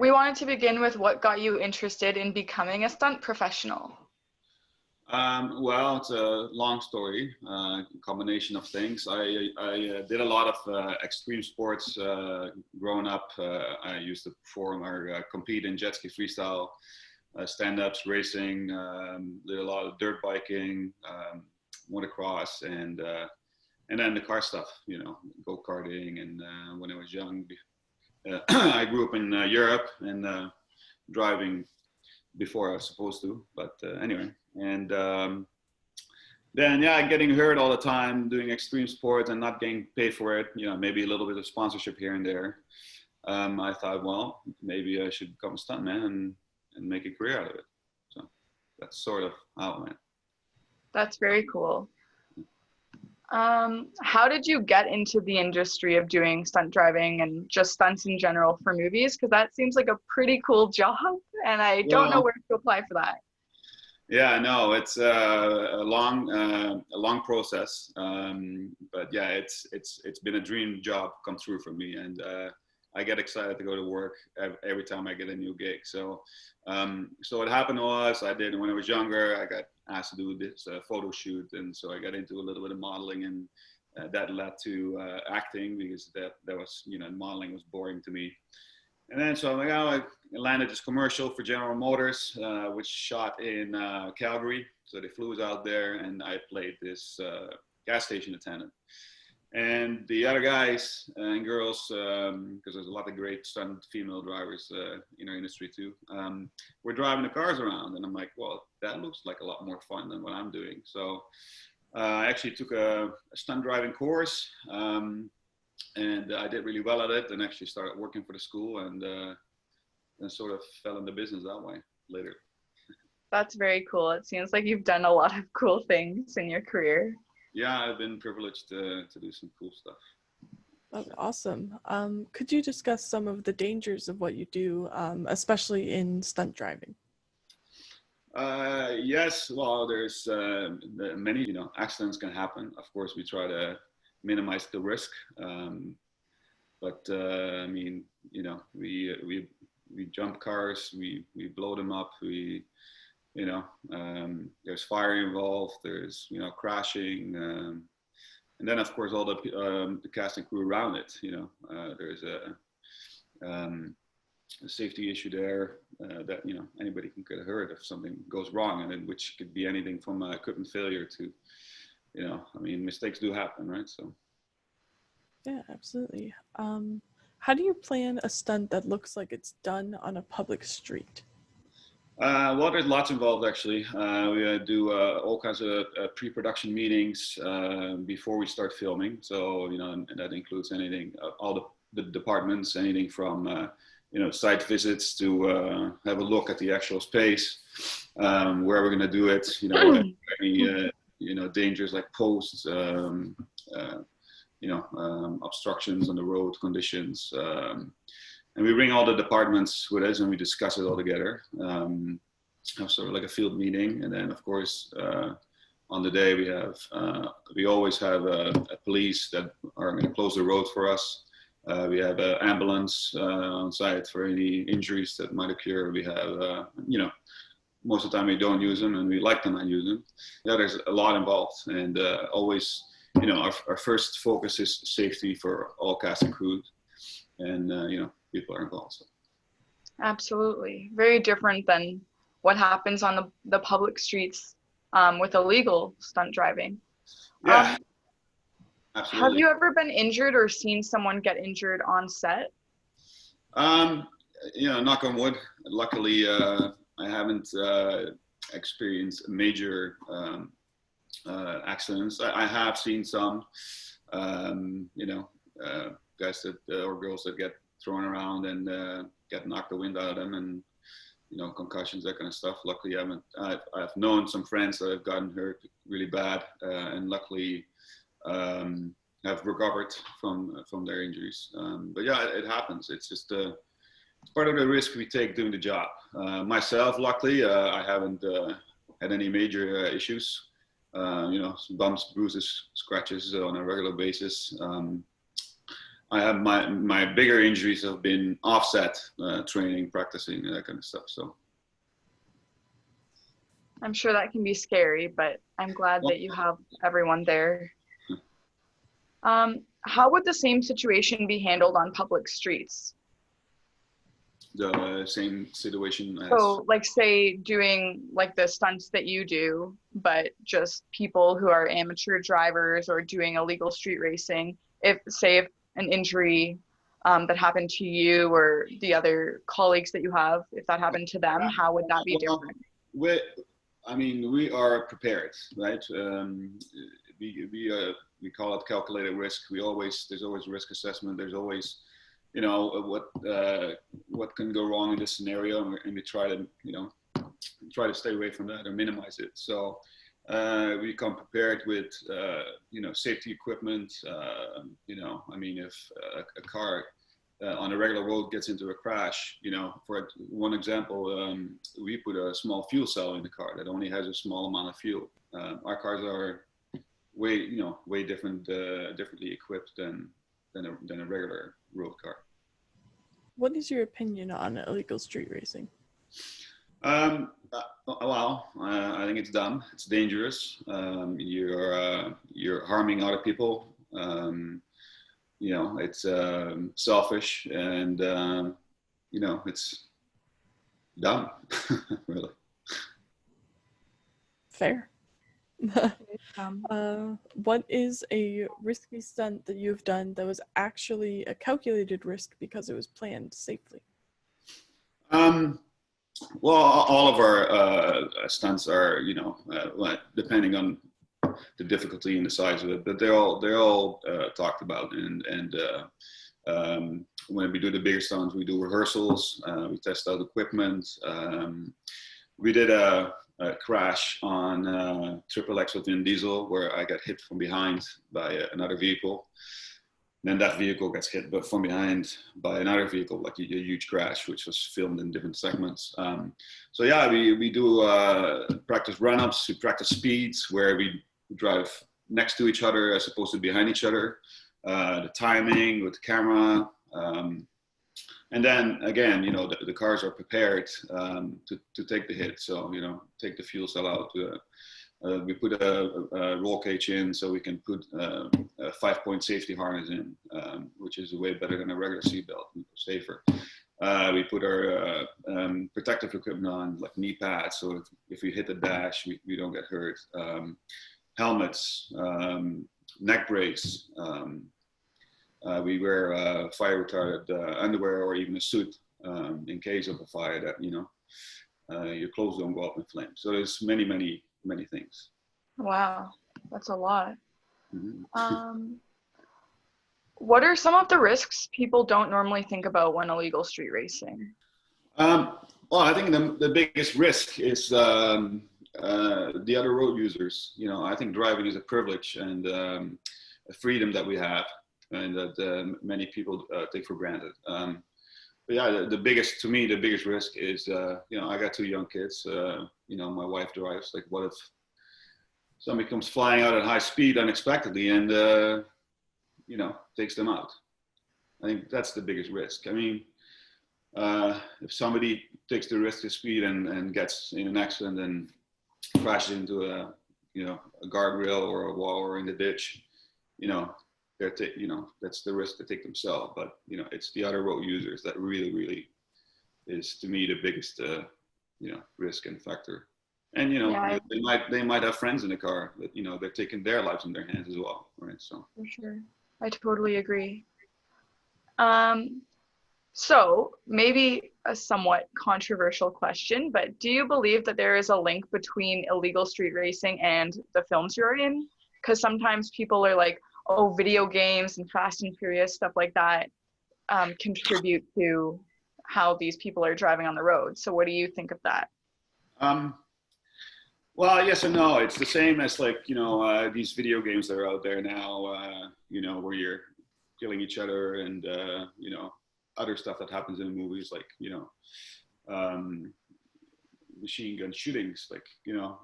We wanted to begin with what got you interested in becoming a stunt professional. Well, it's a long story, combination of things. I did a lot of extreme sports growing up. I used to perform or compete in jet ski freestyle, stand-ups, racing, did a lot of dirt biking, motocross, and then the car stuff, go-karting. And when I was young, I grew up in Europe and driving before I was supposed to, but anyway. And then, getting hurt all the time, doing extreme sports and not getting paid for it, maybe a little bit of sponsorship here and there. I thought, well, maybe I should become a stuntman and make a career out of it. So that's sort of how it went. That's very cool. How did you get into the industry of doing stunt driving and just stunts in general for movies? Because that seems like a pretty cool job, and I don't know where to apply for that. Yeah, no, it's a long process, but yeah, it's been a dream job come through for me, and I get excited to go to work every time I get a new gig. So what happened was when I was younger, I got asked to do this photo shoot, and so I got into a little bit of modeling, and that led to acting, because that was, modeling was boring to me. And then so I'm like, I landed this commercial for General Motors, which shot in Calgary. So they flew us out there, and I played this gas station attendant. And the other guys and girls, because there's a lot of great stunt female drivers in our industry too, were driving the cars around. And I'm like, well, that looks like a lot more fun than what I'm doing. So I actually took a stunt driving course. And I did really well at it, and actually started working for the school, and sort of fell into business that way later. That's very cool. It seems like you've done a lot of cool things in your career. Yeah, I've been privileged to do some cool stuff. That's awesome. Could you discuss some of the dangers of what you do, especially in stunt driving? Yes, well, there's many, accidents can happen. Of course, we try to minimize the risk, but I mean, we jump cars, we blow them up, there's fire involved, there's crashing, and then of course all the cast and crew around it. There's a safety issue there that anybody can get hurt if something goes wrong, and then which could be anything from equipment failure to mistakes do happen, right? So. Yeah, absolutely. How do you plan a stunt that looks like it's done on a public street? Well, there's lots involved, actually. We do all kinds of pre-production meetings before we start filming. So, and that includes anything, all the departments, anything from, site visits to have a look at the actual space, where we're going to do it, any, dangers like posts, obstructions on the road conditions. And we bring all the departments with us and we discuss it all together. Have sort of like a field meeting. And then of course, on the day we always have a police that are going to close the road for us. We have an ambulance on site for any injuries that might occur. We have, most of the time we don't use them, and we like to not use them. Yeah, there's a lot involved, and always, our first focus is safety for all cast and crew, and people are involved. So. Absolutely, very different than what happens on the public streets with illegal stunt driving. Yeah, absolutely. Have you ever been injured or seen someone get injured on set? Knock on wood. Luckily, I haven't experienced major accidents. I have seen some, guys or girls that get thrown around and get knocked the wind out of them, and concussions, that kind of stuff. Luckily, I've known some friends that have gotten hurt really bad, and luckily have recovered from their injuries. But yeah, it happens. It's just it's part of the risk we take doing the job. Myself, luckily, I haven't had any major issues. Some bumps, bruises, scratches on a regular basis. I have my bigger injuries have been offset training, practicing, that kind of stuff. So I'm sure that can be scary, but I'm glad that you have everyone there. How would the same situation be handled on public streets? the same situation as. So, like, say doing like the stunts that you do, but just people who are amateur drivers or doing illegal street racing. If, say, if an injury that happened to you or the other colleagues that you have, if that happened to them, how would that be different? We are prepared, right? We call it calculated risk. There's always risk assessment. There's always, what can go wrong in this scenario, and we try to stay away from that or minimize it. So we come prepared with safety equipment. If a car on a regular road gets into a crash, for one example, we put a small fuel cell in the car that only has a small amount of fuel. Our cars are way differently equipped than a regular road car. What is your opinion on illegal street racing? I think it's dumb. It's dangerous. You're harming other people. It's selfish, and it's dumb, really. Fair. What is a risky stunt that you've done that was actually a calculated risk because it was planned safely? Well, all of our stunts are, depending on the difficulty and the size of it, but they're all talked about. And when we do the bigger stunts, we do rehearsals, we test out equipment. We did a crash on Triple X with Vin Diesel, where I got hit from behind by another vehicle. Then that vehicle gets hit but from behind by another vehicle, like a huge crash, which was filmed in different segments. We do practice run-ups, we practice speeds where we drive next to each other as opposed to behind each other, the timing with the camera. And then again, the cars are prepared to take the hit. So, take the fuel cell out. We put a roll cage in so we can put a 5-point safety harness in, which is way better than a regular seatbelt, safer. We put our protective equipment on, like knee pads, so if we hit the dash, we don't get hurt. Helmets, neck brace. We wear fire retardant underwear or even a suit in case of a fire that, your clothes don't go up in flames. So there's many things. Wow, that's a lot. Mm-hmm. What are some of the risks people don't normally think about when illegal street racing? Well, I think the biggest risk is the other road users. I think driving is a privilege and a freedom that we have, and that many people take for granted. But yeah, the biggest risk is, I got 2 young kids. My wife drives. Like, what if somebody comes flying out at high speed unexpectedly and, takes them out? I think that's the biggest risk. I mean, if somebody takes the risk of speed and gets in an accident and crashes into a guardrail or a wall or in the ditch, that's the risk they take themselves. But it's the other road users that really is, to me, the biggest risk and factor. And they might have friends in the car that they're taking their lives in their hands as well, right? So for sure, I totally agree. So maybe a somewhat controversial question, but do you believe that there is a link between illegal street racing and the films you're in? Because sometimes people are like, oh, video games and Fast and Furious, stuff like that, contribute to how these people are driving on the road. So what do you think of that? Well, yes and no. It's the same as these video games that are out there now, where you're killing each other and, other stuff that happens in movies, like, machine gun shootings, like,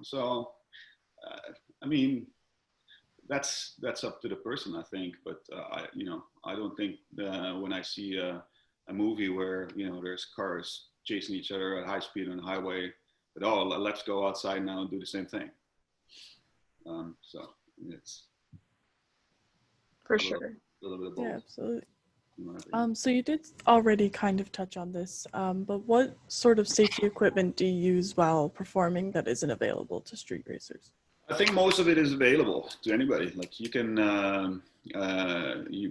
so, that's up to the person, I think. But I don't think when I see a movie where there's cars chasing each other at high speed on the highway, that let's go outside now and do the same thing. So it's For sure. A little bit of both. Yeah, absolutely. So you did already kind of touch on this, but what sort of safety equipment do you use while performing that isn't available to street racers? I think most of it is available to anybody. Like you can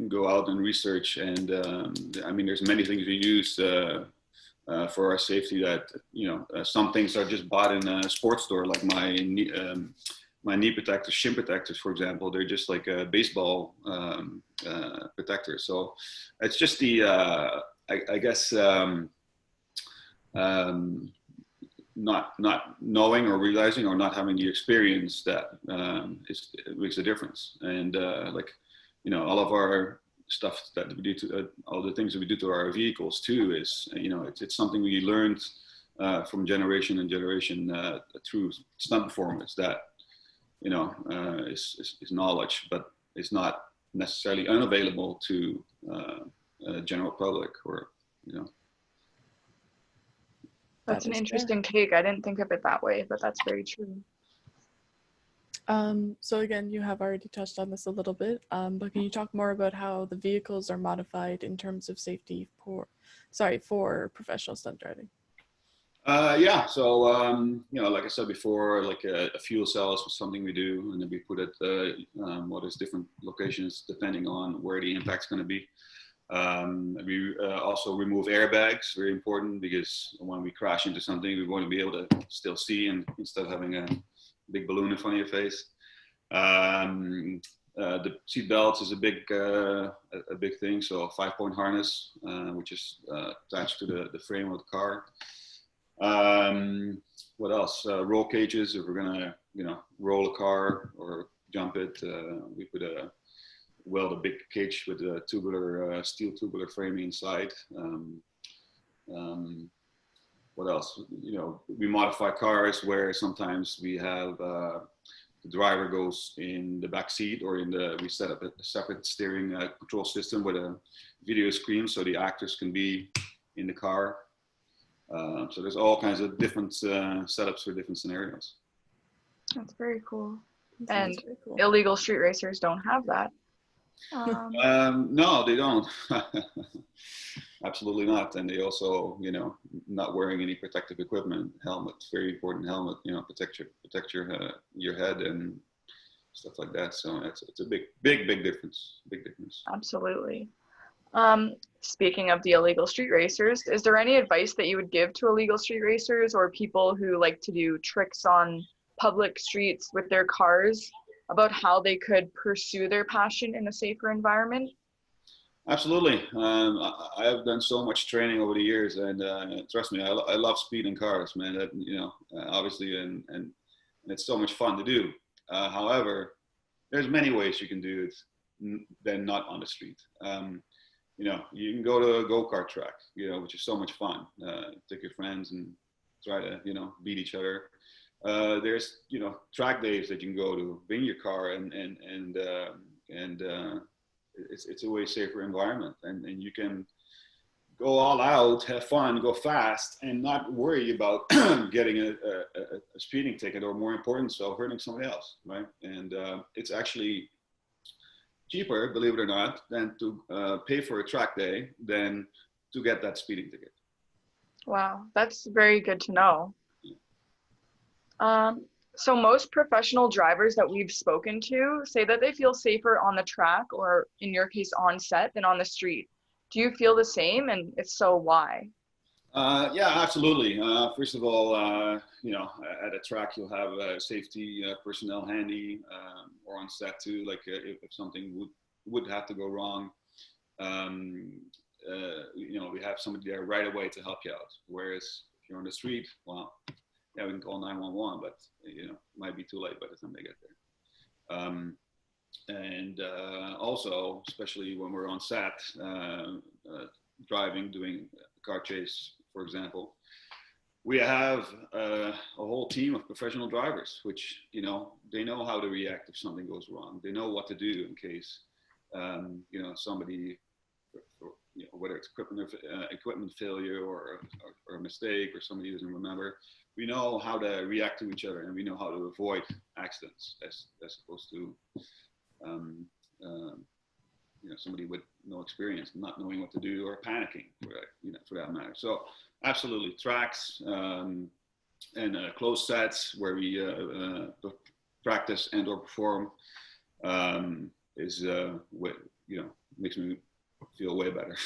go out and research, and there's many things we use for our safety that some things are just bought in a sports store, like my knee protectors, shin protectors, for example. They're just like a baseball protector. So it's just the I guess not knowing or realizing or not having the experience that it makes a difference. And all of our stuff that we do to all the things that we do to our vehicles too is it's something we learned from generation and generation through stunt performance that is knowledge, but it's not necessarily unavailable to general public or That's an interesting take. I didn't think of it that way, but that's very true. So again, you have already touched on this a little bit, but can you talk more about how the vehicles are modified in terms of safety for professional stunt driving? Yeah, so like I said before, like a fuel cell is something we do, and then we put it different locations depending on where the impact's going to be. We also remove airbags, very important, because when we crash into something, we want to be able to still see, and instead of having a big balloon in front of your face. The seat belts is a big thing. So a 5-point harness, which is attached to the frame of the car. What else? Roll cages. If we're gonna, roll a car or jump it, we put weld a big cage with a steel tubular frame inside. What else? We modify cars where sometimes we have the driver goes in the back seat, or we set up a separate steering control system with a video screen so the actors can be in the car. So there's all kinds of different setups for different scenarios. That's very cool. And illegal street racers don't have that. No, they don't. Absolutely not. And they also, not wearing any protective equipment. Helmet, very important. Helmet, protect your head and stuff like that. So it's a big difference. Big difference. Absolutely. Speaking of the illegal street racers, is there any advice that you would give to illegal street racers or people who like to do tricks on public streets with their cars about how they could pursue their passion in a safer environment? Absolutely. I have done so much training over the years, and trust me, I love speeding cars, man. That obviously, and it's so much fun to do. However, there's many ways you can do it than not on the street. You can go to a go-kart track, which is so much fun. Take your friends and try to, beat each other. There's, track days that you can go to, bring your car, and it's a way safer environment, and you can go all out, have fun, go fast, and not worry about getting a speeding ticket, or more important, so hurting somebody else, right? And it's actually cheaper, believe it or not, than to pay for a track day than to get that speeding ticket. Wow, that's very good to know. So most professional drivers that we've spoken to say that they feel safer on the track, or in your case on set, than on the street. Do you feel the same? And if so, why? Yeah, absolutely. First of all, at a track, you'll have safety personnel handy, or on set too, like if something would have to go wrong. We have somebody there right away to help you out. Whereas if you're on the street, well, yeah, we can call 911, but it might be too late by the time they get there. And also, especially when we're on set, driving, doing a car chase, for example, we have a whole team of professional drivers, which, you know, they know how to react if something goes wrong. They know what to do in case, you know, somebody, you know, whether it's equipment failure or a mistake or somebody doesn't remember. We know how to react to each other, and we know how to avoid accidents as opposed to, you know, somebody with no experience, not knowing what to do or panicking, for that matter. So absolutely, tracks and closed sets where we practice and or perform is what, you know, makes me feel way better.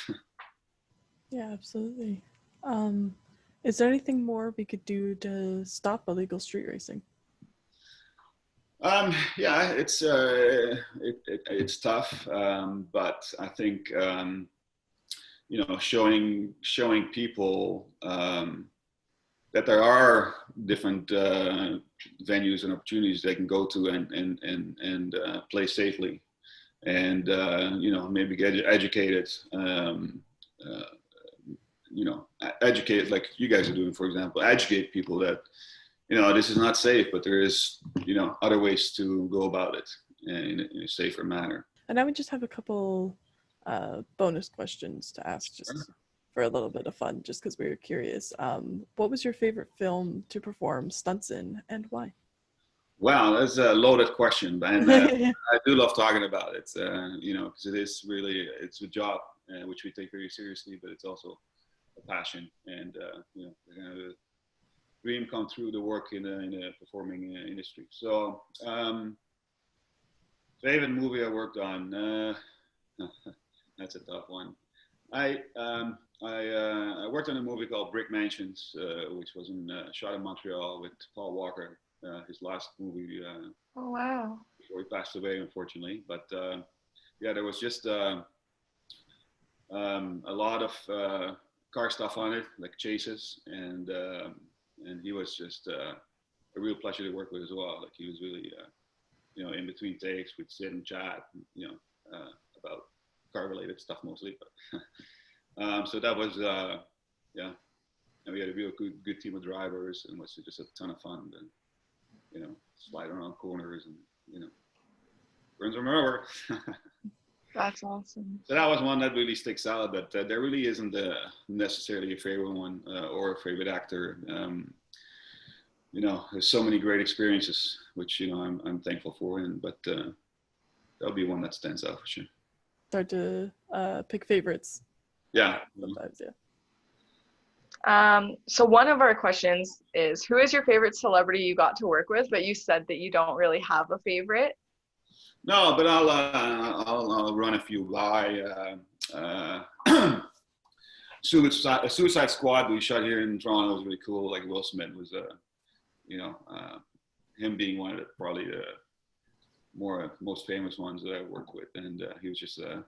Yeah, absolutely. Is there anything more we could do to stop illegal street racing? Yeah, it's tough, but I think you know, showing people that there are different venues and opportunities they can go to and play safely, and you know, maybe get educated. You know, educate, like you guys are doing, for example, educate people that, you know, this is not safe, but there is, you know, other ways to go about it in a safer manner. And I would just have a couple bonus questions to ask, just for a little bit of fun, just because we were curious. What was your favorite film to perform stunts in, and why? Wow, that's a loaded question, and I do love talking about it. You know, because it is really, it's a job which we take very seriously, but it's also a passion, and you know, the dream come through to work in a performing industry. So, favorite movie I worked on. That's a tough one. I worked on a movie called Brick Mansions, which was shot in Montreal with Paul Walker. His last movie. Oh wow! Before he passed away, unfortunately. But yeah, there was just a lot of car stuff on it, like chases, and he was just a real pleasure to work with as well. Like, he was really, you know, in between takes, we'd sit and chat, you know, about car-related stuff mostly. But so that was, yeah, and we had a real good team of drivers, and it was just a ton of fun. And, you know, slide around corners and, you know, burn some rubber. That's awesome. So that was one that really sticks out, but there really isn't necessarily a favorite one or a favorite actor. You know, there's so many great experiences, which, you know, I'm thankful for, but that'll be one that stands out for sure. Hard to pick favorites. Yeah. Sometimes, yeah. So one of our questions is, who is your favorite celebrity you got to work with? But you said that you don't really have a favorite. No, but I'll run a few by. Suicide Squad we shot here in Toronto was really cool. Like, Will Smith was, you know, him being one of the probably the most famous ones that I worked with, and he was just a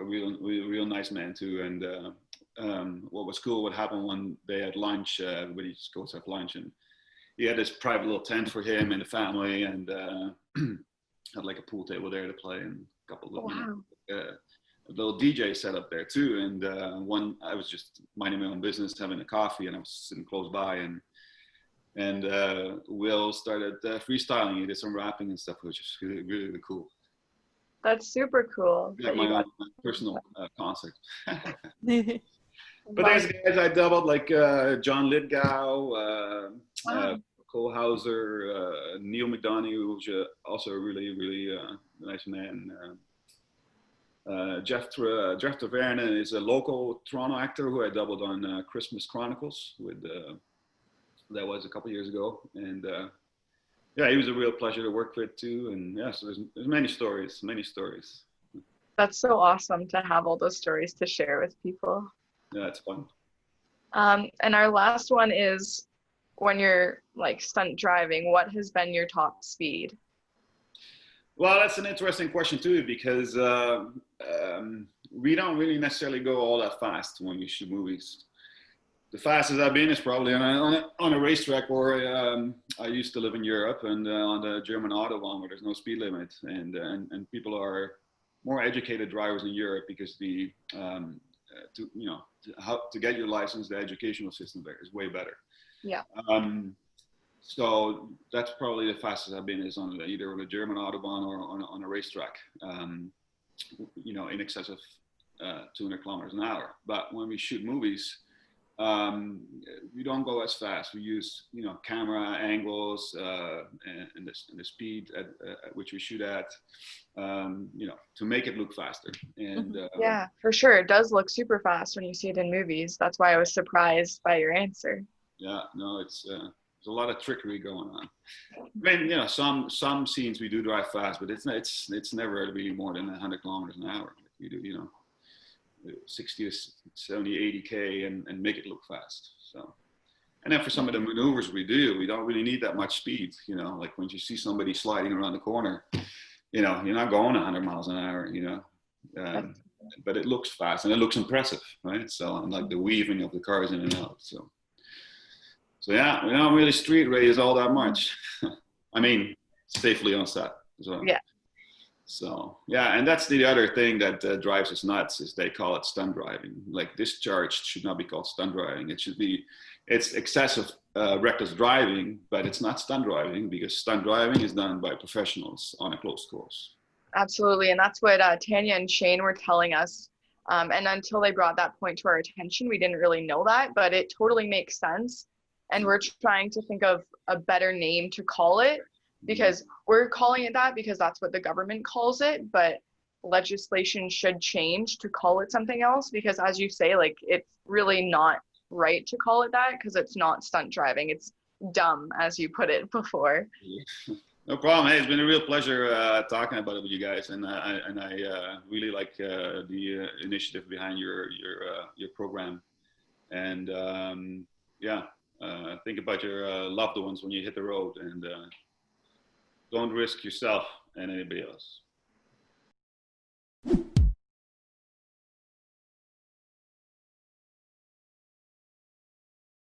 real nice man too. And what was cool, what happened one day at lunch, everybody just goes to have lunch, and he had this private little tent for him and the family, and had like a pool table there to play, and a couple of a little DJ set up there too. And I was just minding my own business, having a coffee, and I was sitting close by, and Will started freestyling. He did some rapping and stuff, which is really, really cool. That's super cool. Like my own personal concert. But there's guys I doubled, like John Lithgow, Cole Hauser, Neil McDonough, who's also a really, really nice man. Jeff Taverne is a local Toronto actor who I doubled on Christmas Chronicles with. That was a couple years ago, and yeah, he was a real pleasure to work with too. And yeah, so there's many stories. That's so awesome to have all those stories to share with people. Yeah, it's fun. And our last one is, when you're like stunt driving, what has been your top speed? Well, that's an interesting question too, because we don't really necessarily go all that fast when we shoot movies. The fastest I've been is probably on a racetrack where I used to live in Europe, and on the German Autobahn where there's no speed limit, and people are more educated drivers in Europe because the how to get your license. The educational system there is way better. Yeah. So that's probably the fastest I've been, is on either on a German autobahn or on a racetrack, in excess of 200 kilometers an hour. But when we shoot movies, we don't go as fast. We use, camera angles and the speed at which we shoot at, to make it look faster. And yeah, for sure. It does look super fast when you see it in movies. That's why I was surprised by your answer. Yeah, no, there's a lot of trickery going on. I mean, some scenes we do drive fast, but it's never really more than 100 kilometers an hour. We do, 60 to 70, 80K and make it look fast. So, and then for some of the maneuvers we don't really need that much speed. Like when you see somebody sliding around the corner, you're not going 100 miles an hour, but it looks fast and it looks impressive, right? So, and like the weaving of the cars in and out. So yeah, we don't really street race all that much. I mean, safely on set as well. Yeah. So yeah, and that's the other thing that drives us nuts, is they call it stunt driving. Like, discharged should not be called stunt driving. It's excessive reckless driving, but it's not stunt driving, because stunt driving is done by professionals on a closed course. Absolutely, and that's what Tanya and Shane were telling us. And until they brought that point to our attention, we didn't really know that, but it totally makes sense. And we're trying to think of a better name to call it, because we're calling it that because that's what the government calls it, but legislation should change to call it something else, because as you say, like, it's really not right to call it that, because it's not stunt driving. It's dumb, as you put it before. No problem. Hey, it's been a real pleasure talking about it with you guys, and I really like the initiative behind your program. And think about your loved ones when you hit the road, and don't risk yourself and anybody else.